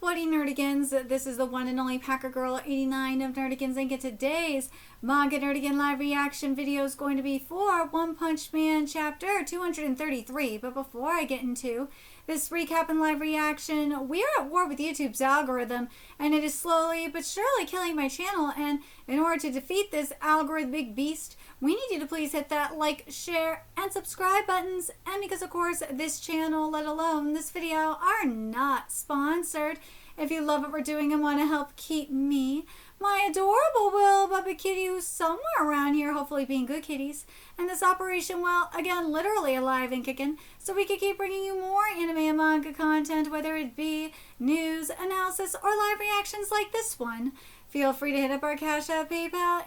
What nerdigans? This is the one and only Packer Girl 89 of Nerdigans, and today's Manga Nerdigan live reaction video is going to be for One Punch Man chapter 233. But before I get into this recap and live reaction, we are at war with YouTube's algorithm, and it is slowly but surely killing my channel. And in order to defeat this algorithmic beast, we need you to please hit that like, share, and subscribe buttons. And because, of course, this channel, let alone this video, are not sponsored, if you love what we're doing and want to help keep me, my adorable Will Puppet Kitty, who's somewhere around here, hopefully being good kitties, and this operation, well, again, literally alive and kicking, so we can keep bringing you more anime and manga content, whether it be news, analysis, or live reactions like this one. Feel free to hit up our Cash App, PayPal,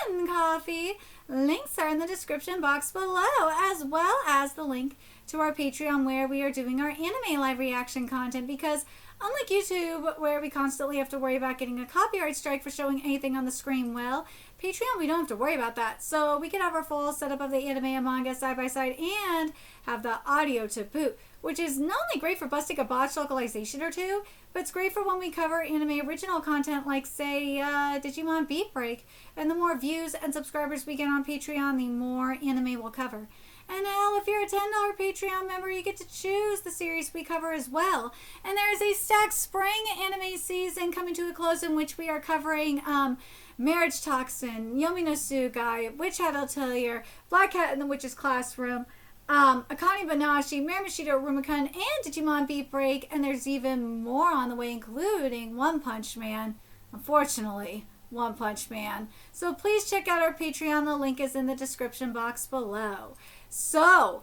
and Coffee. Links are in the description box below, as well as the link to our Patreon, where we are doing our anime live reaction content, because unlike YouTube, where we constantly have to worry about getting a copyright strike for showing anything on the screen, well, Patreon, we don't have to worry about that. So we can have our full setup of the anime and manga side by side and have the audio to boot, which is not only great for busting a botched localization or two, but it's great for when we cover anime original content like, say, Digimon Beat Break. And the more views and subscribers we get on Patreon, the more anime we'll cover. And hell, if you're a $10 Patreon member, you get to choose the series we cover as well. And there is a stacked spring anime season coming to a close, in which we are covering Marriage Toxin, Yomi no Tsugai, Witch Hat Atelier, Black Cat in the Witch's Classroom, Akane Banashi, Marimashita Rumikun, and Digimon Beat Break. And there's even more on the way, including One Punch Man. Unfortunately, One Punch Man. So please check out our Patreon. The link is in the description box below. So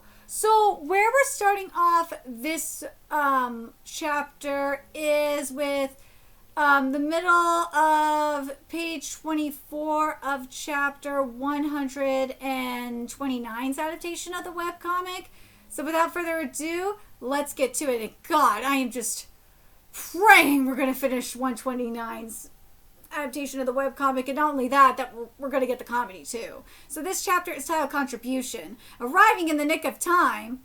where we're starting off this chapter is with the middle of page 24 of chapter 129's adaptation of the webcomic. So without further ado, let's get to it. And God, I am just praying we're going to finish 129's adaptation of the webcomic, and not only that we're going to get the comedy too. So this chapter is titled Contribution. Arriving in the nick of time.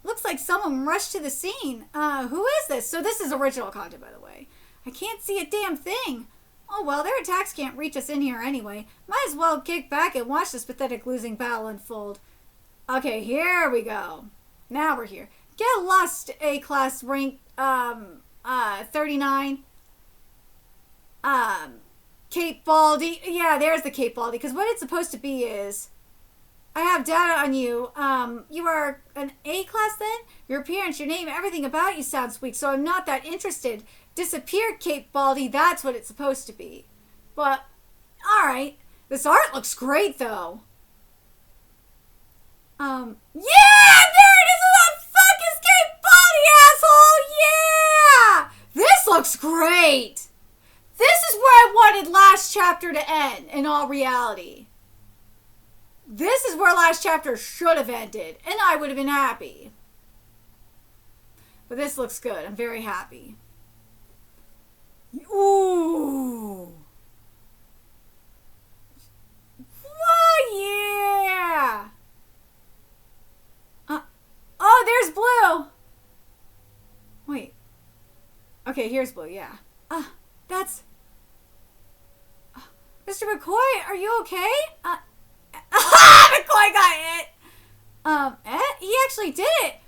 Looks like someone rushed to the scene. Who is this? So this is original content, by the way. I can't see a damn thing. Oh well, their attacks can't reach us in here anyway. Might as well kick back and watch this pathetic losing battle unfold. Okay, here we go. Now we're here. Get lost, A-class rank 39. Cape Baldy. Yeah, there's the Cape Baldy. Because what it's supposed to be is, I have data on you. You are an A-class then? Your appearance, your name, everything about you sounds weak, so I'm not that interested. Disappeared, Cape Baldy. That's what it's supposed to be. But, alright. This art looks great, though. Yeah! There it is! Who the fuck is Cape Baldy, asshole? Yeah! This looks great! This is where I wanted last chapter to end, in all reality. This is where last chapter should have ended, and I would have been happy. But this looks good. I'm very happy. Ooh. Oh, yeah. Oh, there's Blue. Wait. Okay, here's Blue, yeah. That's... Mr. McCoy, are you okay? McCoy got hit! He actually did it!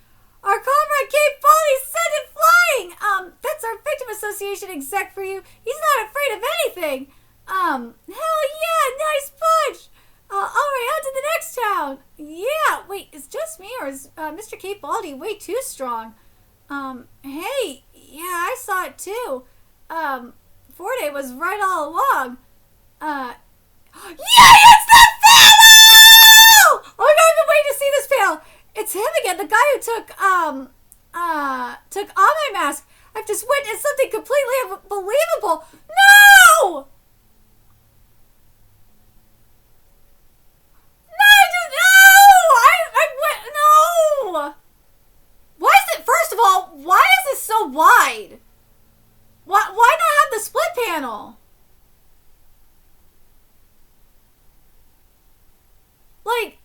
Our comrade Cape Baldy sent it flying! That's our Victim Association exec for you. He's not afraid of anything! Hell yeah, nice punch! Alright, on to the next town! Yeah, wait, is just me, or is Mr. Cape Baldy way too strong? Hey, yeah, I saw it too. Forte was right all along. Yeah, it's the panel! Oh my God, I've been waiting to see this panel. It's him again, the guy who took on my mask. I've just witnessed something completely unbelievable. No! No! Why is it, first of all, why is this so wide? Why not have the split panel? Like,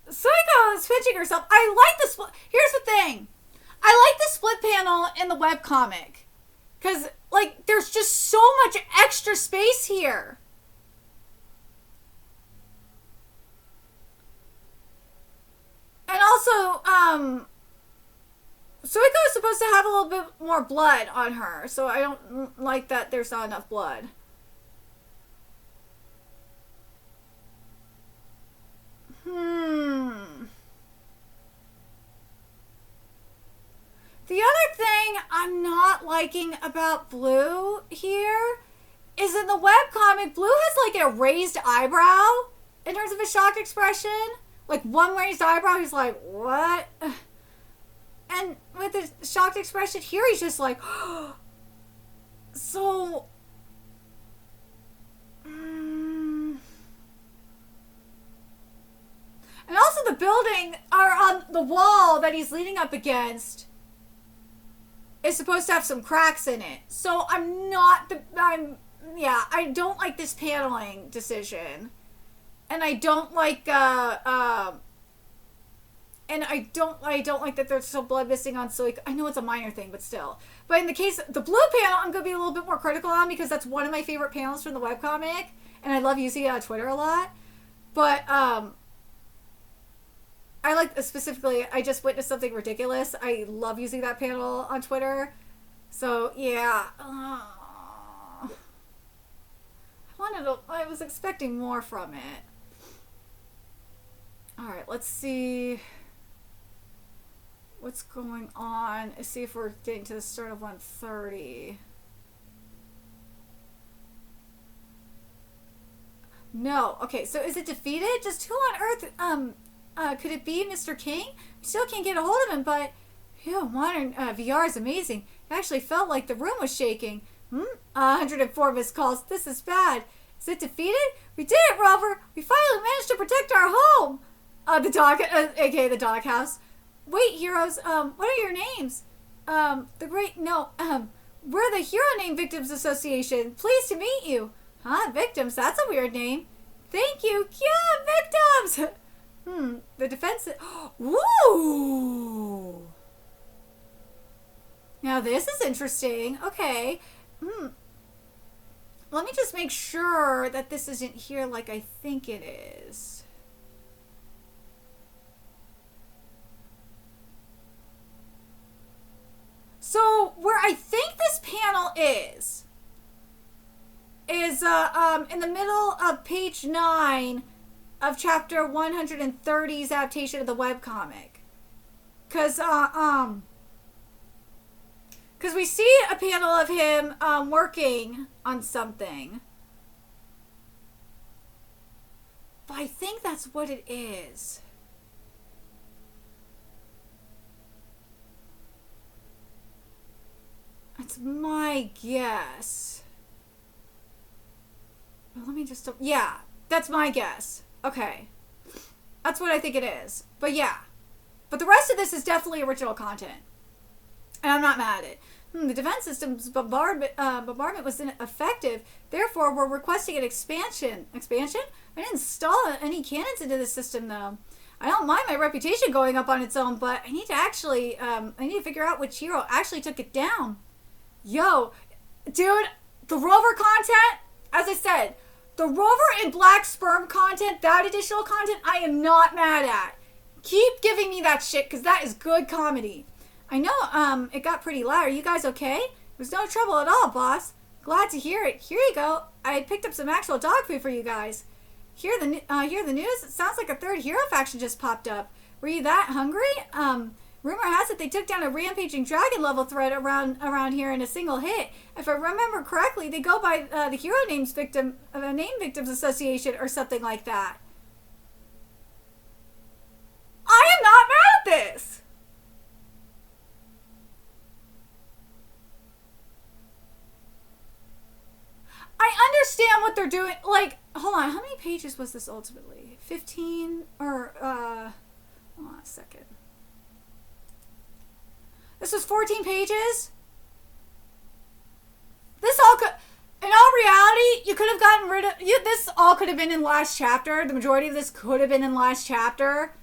Suiko is pinching herself. I like the split. Here's the thing. I like the split panel in the webcomic. Because, like, there's just so much extra space here. And also, Suiko is supposed to have a little bit more blood on her, so I don't like that there's not enough blood. The other thing I'm not liking about Blue here is in the webcomic, Blue has like a raised eyebrow in terms of his shocked expression. Like one raised eyebrow, he's like, what? And with his shocked expression here, he's just like, so. And also the building, or on the wall that he's leaning up against, is supposed to have some cracks in it. So I don't like this paneling decision. And I don't like, and I don't like that there's still blood missing on Suiko. I know it's a minor thing, but still. But in the case, the blue panel, I'm going to be a little bit more critical on because that's one of my favorite panels from the webcomic. And I love using it on Twitter a lot. But, I like, specifically, I just witnessed something ridiculous. I love using that panel on Twitter. So, yeah. I was expecting more from it. Alright, let's see what's going on. Let's see if we're getting to the start of 130. No. Okay, so is it defeated? Just who on earth, could it be Mr. King? We still can't get a hold of him, but modern VR is amazing. It actually felt like the room was shaking. 104 missed calls. This is bad. Is it defeated? We did it, Rover. We finally managed to protect our home. The dog, aka the doghouse. Wait, heroes. What are your names? We're the Hero Name Victims Association. Pleased to meet you. Huh? Victims? That's a weird name. Thank you. Yeah, victims. The defense. Woo! Now this is interesting. Okay. Let me just make sure that this isn't here like I think it is. So where I think this panel is in the middle of page 9 of chapter 130's adaptation of the webcomic. Because we see a panel of him working on something. But I think that's what it is. That's my guess. Let me just... Yeah, that's my guess. Okay. That's what I think it is. But yeah. But the rest of this is definitely original content. And I'm not mad at it. The defense system's bombardment was ineffective. Therefore, we're requesting an expansion. Expansion? I didn't install any cannons into the system, though. I don't mind my reputation going up on its own, but I need to actually... I need to figure out which hero actually took it down. Yo, dude, the Rover content, as I said, the Rover and Black Sperm content, that additional content, I am not mad at. Keep giving me that shit, because that is good comedy. I know, it got pretty loud. Are you guys okay? It was no trouble at all, boss. Glad to hear it. Here you go. I picked up some actual dog food for you guys. Hear the news? It sounds like a third hero faction just popped up. Were you that hungry? Rumor has it they took down a rampaging dragon level threat around here in a single hit. If I remember correctly, they go by the Hero Names Name Victims Association or something like that. I am not mad at this. I understand what they're doing. Like, hold on, how many pages was this ultimately? 15 or hold on a second. This was 14 pages? This all could... In all reality, you could have gotten rid of... This all could have been in last chapter. The majority of this could have been in last chapter.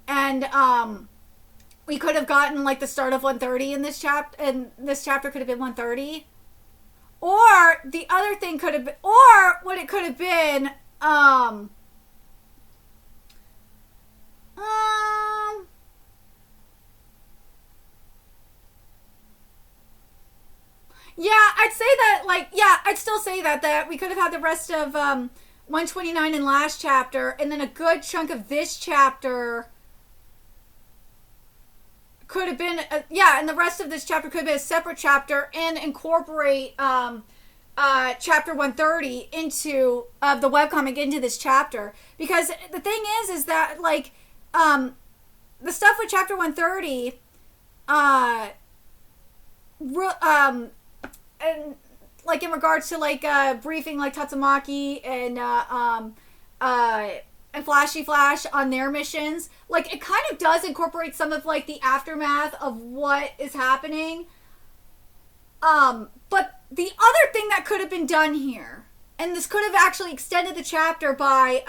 And, we could have gotten, like, the start of 130 in this chapter. And this chapter could have been 130. Or the other thing could have been, or what it could have been, yeah, I'd say that, like, yeah, I'd still say that we could have had the rest of 129 in last chapter, and then a good chunk of this chapter could have been, yeah, and the rest of this chapter could have been a separate chapter and incorporate chapter 130 into the webcomic into this chapter. Because the thing is that, like, the stuff with chapter 130, and like in regards to like briefing like Tatsumaki and Flashy Flash on their missions, like it kind of does incorporate some of like the aftermath of what is happening. But the other thing that could have been done here, and this could have actually extended the chapter by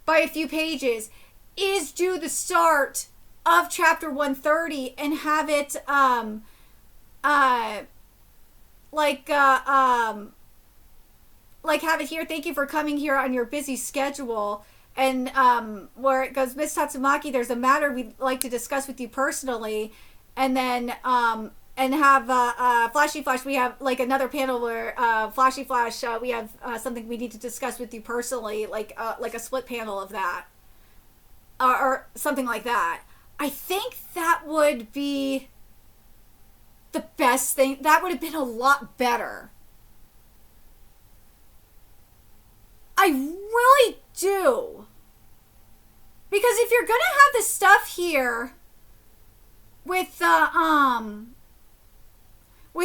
a few pages, is do the start of chapter 130 and have it have it here. Thank you for coming here on your busy schedule. And where it goes, Miss Tatsumaki, there's a matter we'd like to discuss with you personally. And then and have Flashy Flash, we have like another panel where Flashy Flash, we have something we need to discuss with you personally, like a split panel of that. Or something like that. I think that would be the best thing. That would have been a lot better. I really do. Because if you're gonna have this stuff here with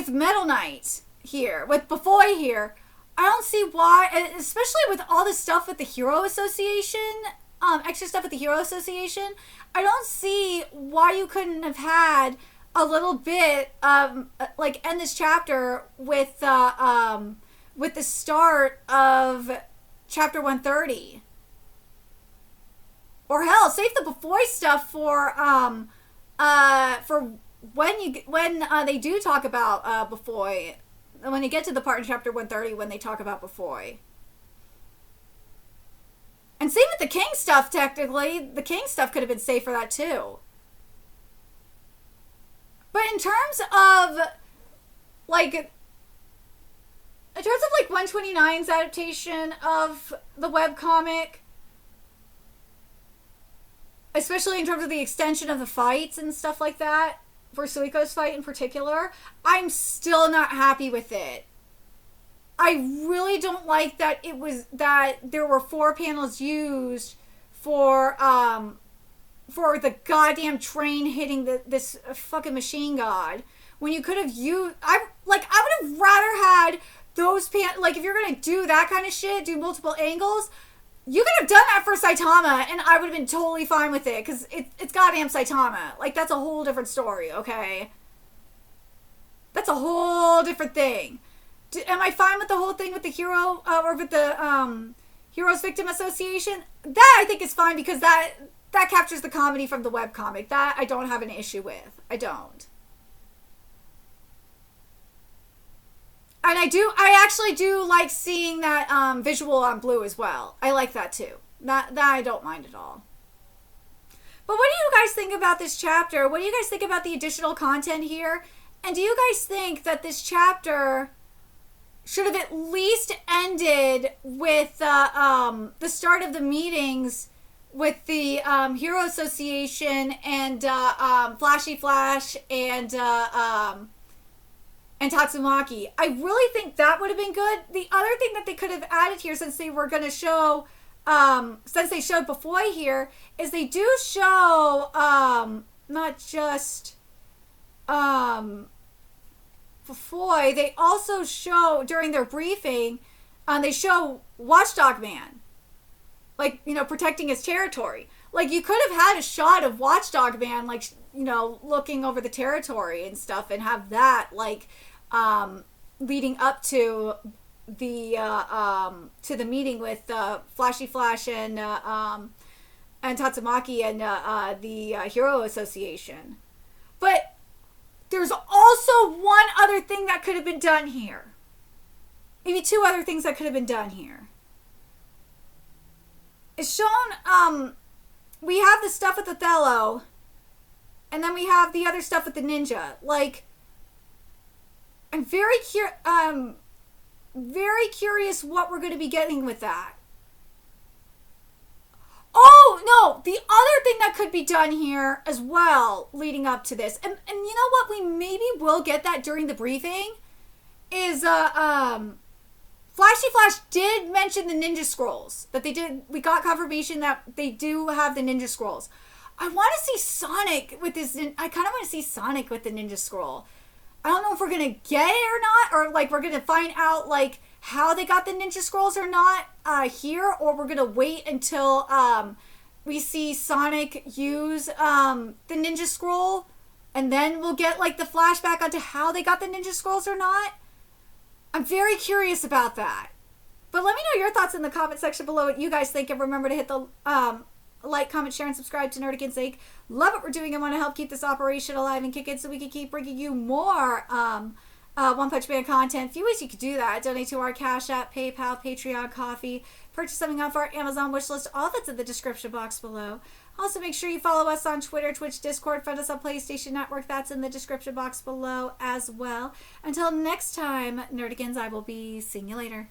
Metal Knight here, with Bufoy here, I don't see why, especially with all this stuff with the Hero Association, extra stuff with the Hero Association, I don't see why you couldn't have had a little bit like end this chapter with the start of chapter 130, or hell, save the Bufoy stuff for when they do talk about Bufoy, when you get to the part in chapter 130 when they talk about Bufoy. And same with the King stuff. Technically, the King stuff could have been saved for that too. But in terms of like 129's adaptation of the webcomic, especially in terms of the extension of the fights and stuff like that, for Suiko's fight in particular, I'm still not happy with it. I really don't like that there were 4 panels used for the goddamn train hitting this fucking machine god, when you could have used, I would have rather had those like, if you're gonna do that kind of shit, do multiple angles, you could have done that for Saitama and I would have been totally fine with it, because it's goddamn Saitama. Like, that's a whole different story, okay? That's a whole different thing. Am I fine with the whole thing with the hero, or with the Heroes Victim Association? That I think is fine, because that captures the comedy from the webcomic. That I don't have an issue with. I don't. And I actually do like seeing that visual on blue as well. I like that too. That I don't mind at all. But what do you guys think about this chapter? What do you guys think about the additional content here? And do you guys think that this chapter should have at least ended with the start of the meetings with the Hero Association and Flashy Flash and Tatsumaki? I really think that would have been good. The other thing that they could have added here, since they were going to show, since they showed Bufoy here, is they do show not just Bufoy, they also show during their briefing, they show Watchdog Man, like, you know, protecting his territory. Like, you could have had a shot of Watchdog Man, like, you know, looking over the territory and stuff, and have that, like, leading up to the meeting with Flashy Flash and Tatsumaki and the Hero Association. But there's also one other thing that could have been done here. maybe two other things that could have been done here. It's shown, we have the stuff with Othello, and then we have the other stuff with the ninja. Like, I'm very curious what we're going to be getting with that. Oh, no, the other thing that could be done here as well leading up to this, and you know what, we maybe will get that during the briefing, is, Flashy Flash did mention the Ninja Scrolls, that they did, we got confirmation that they do have the Ninja Scrolls. I want to see Sonic with this, I kind of want to see Sonic with the Ninja Scroll. I don't know if we're going to get it or not, or like we're going to find out like how they got the Ninja Scrolls or not here, or we're going to wait until we see Sonic use the Ninja Scroll, and then we'll get like the flashback onto how they got the Ninja Scrolls or not. I'm very curious about that. But let me know your thoughts in the comment section below what you guys think, and remember to hit the like, comment, share, and subscribe to Nerdigans Inc. Love what we're doing and want to help keep this operation alive and kicking so we can keep bringing you more One Punch Man content. A few ways you could do that. Donate to our Cash App, PayPal, Patreon, Coffee. Purchase something off our Amazon wishlist. All that's in the description box below. Also, make sure you follow us on Twitter, Twitch, Discord. Find us on PlayStation Network. That's in the description box below as well. Until next time, Nerdigans, I will be seeing you later.